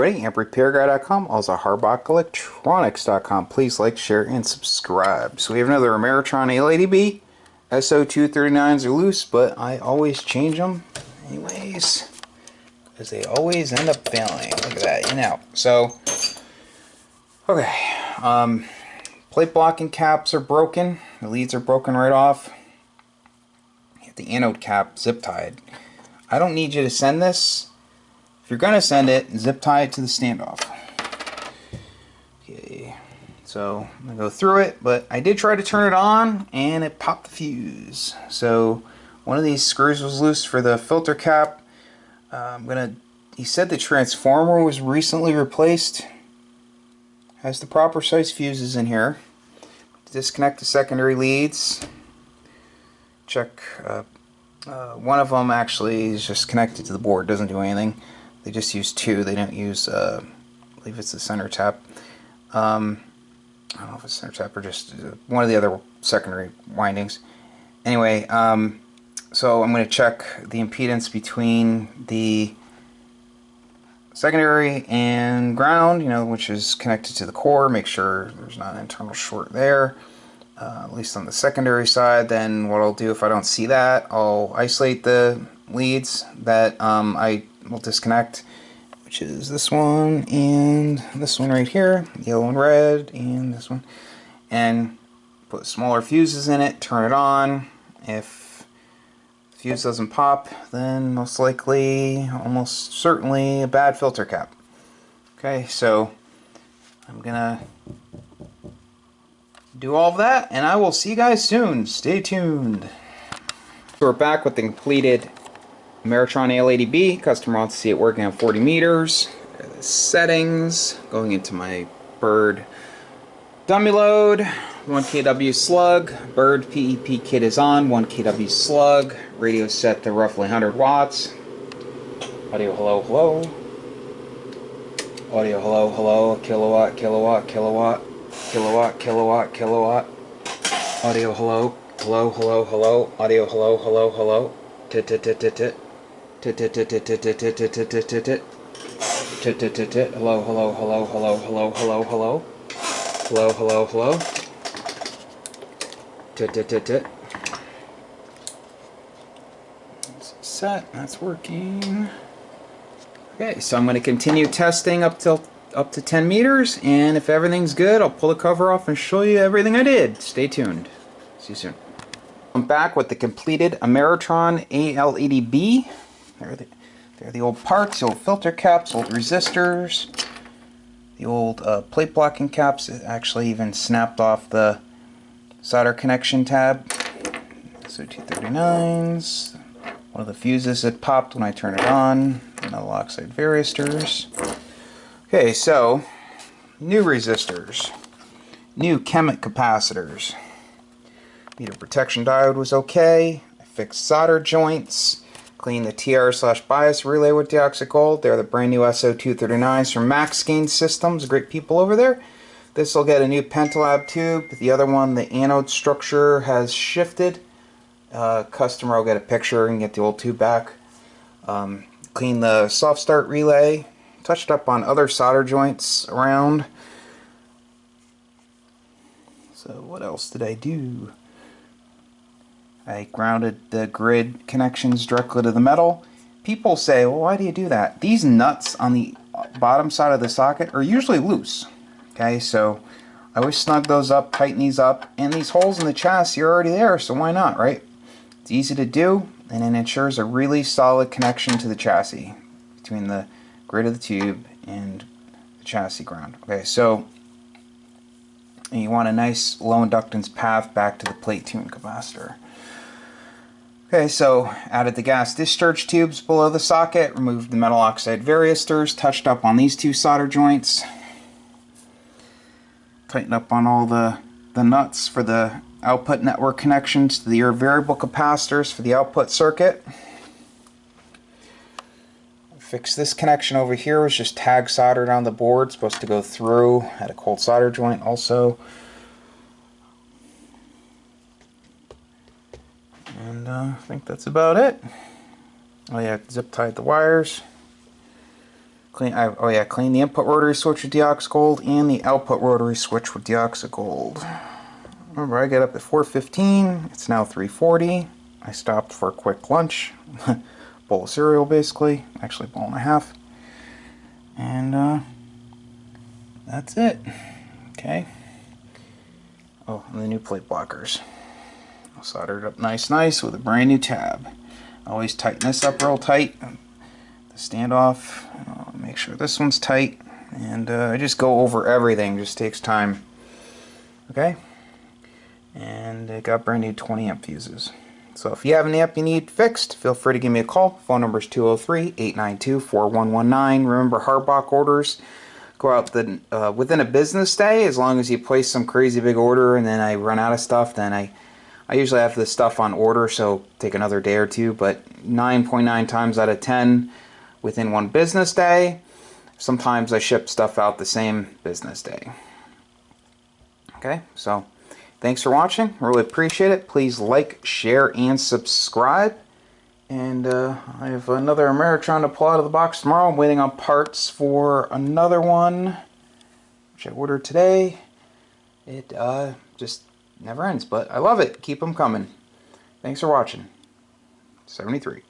everybody, AmpRepairGuy.com, also HarbachElectronics.com. Please like, share, and subscribe. So we have another Ameritron Al80B. SO239s are loose, but I always change them anyways, because they always end up failing. Look at that, in out. So, okay, plate blocking caps are broken. The leads are broken right off. The anode cap zip tied. I don't need you to send this. If you're going to send it, zip tie it to the standoff. Okay, so I'm going to go through it, but I did try to turn it on and it popped the fuse. So one of these screws was loose for the filter cap. He said the transformer was recently replaced. Has the proper size fuses in here. Disconnect the secondary leads. Check. One of them actually is just connected to the board, doesn't do anything. They just use two. They don't use, I believe it's the center tap. I don't know if it's center tap or just one of the other secondary windings. Anyway, so I'm going to check the impedance between the secondary and ground, which is connected to the core. Make sure there's not an internal short there. At least on the secondary side. Then what I'll do if I don't see that, I'll isolate the leads that I will disconnect, which is this one and this one right here, yellow and red, and this one, and put smaller fuses in it, turn it on. If the fuse doesn't pop, then most likely, almost certainly, a bad filter cap. Okay, so I'm gonna do all of that, and I will see you guys soon. Stay tuned. So we're back with the completed Ameritron Al80B. Customer wants to see it working at 40 meters. The settings, going into my Bird dummy load, 1 kW slug. Bird PEP kit is on, 1 kW slug. Radio set to roughly 100 watts. Audio hello, hello. Audio hello, hello. Kilowatt, kilowatt, kilowatt. Kilowatt, kilowatt, kilowatt. Audio hello, hello, hello, hello. Audio hello, hello, hello. Tit tit tit tit tit. Tit tit tit tit tit tit tit tit tit tit tit. Tit tit tit tit. Hello, hello, hello, hello, hello, hello, hello. Hello, hello, hello. Tit tit tit tit. That's set. That's working. Okay, so I'm going to continue testing up to 10 meters, and if everything's good, I'll pull the cover off and show you everything I did. Stay tuned. See you soon. I'm back with the completed Ameritron Al80B. They're the old parts, the old filter caps, old resistors, the old plate blocking caps. It actually even snapped off the solder connection tab. So 239s. One of the fuses had popped when I turned it on. Metal oxide varistors. Okay, so new resistors, new chemic capacitors. Meter protection diode was okay. I fixed solder joints, cleaned the TR/bias relay with deoxide gold. They're the brand new SO239s from Max Gain Systems. Great people over there. This will get a new Pentalab tube. The other one, the anode structure has shifted. Customer will get a picture and get the old tube back. Clean the soft start relay. Touched up on other solder joints around. So what else did I do? I grounded the grid connections directly to the metal. People say, well, why do you do that? These nuts on the bottom side of the socket are usually loose. Okay, so I always snug those up, tighten these up, and these holes in the chassis are already there, so why not, right? It's easy to do, and it ensures a really solid connection to the chassis between the grid of the tube and the chassis ground. Okay, so you want a nice low inductance path back to the plate tune capacitor. Okay, so added the gas discharge tubes below the socket, removed the metal oxide varistors, touched up on these two solder joints, tightened up on all the nuts for the output network connections to the variable capacitors for the output circuit. Fix this connection over here, was just tag soldered on the board, supposed to go through. Had a cold solder joint also. And I think that's about it. Oh yeah, zip tied the wires. Clean the input rotary switch with deoxy gold and the output rotary switch with deoxy gold. Remember, I get up at 4:15. It's now 3:40. I stopped for a quick lunch, bowl of cereal basically, actually a bowl and a half, and that's it. Okay. Oh, and the new plate blockers. I'll solder it up nice with a brand new tab. Always tighten this up real tight. The standoff. Make sure this one's tight, and I just go over everything. Just takes time. Okay. And it got brand new 20 amp fuses. So if you have an amp you need fixed, feel free to give me a call. Phone number is 203-892-4119. Remember, hardbox orders go out within a business day, as long as you place some crazy big order and then I run out of stuff. Then I usually have the stuff on order, so take another day or two, but 9.9 times out of 10 within one business day. Sometimes I ship stuff out the same business day. Okay, so thanks for watching. Really appreciate it. Please like, share, and subscribe. And I have another Ameritron to pull out of the box tomorrow. I'm waiting on parts for another one, which I ordered today. It just never ends, but I love it. Keep them coming. Thanks for watching. 73.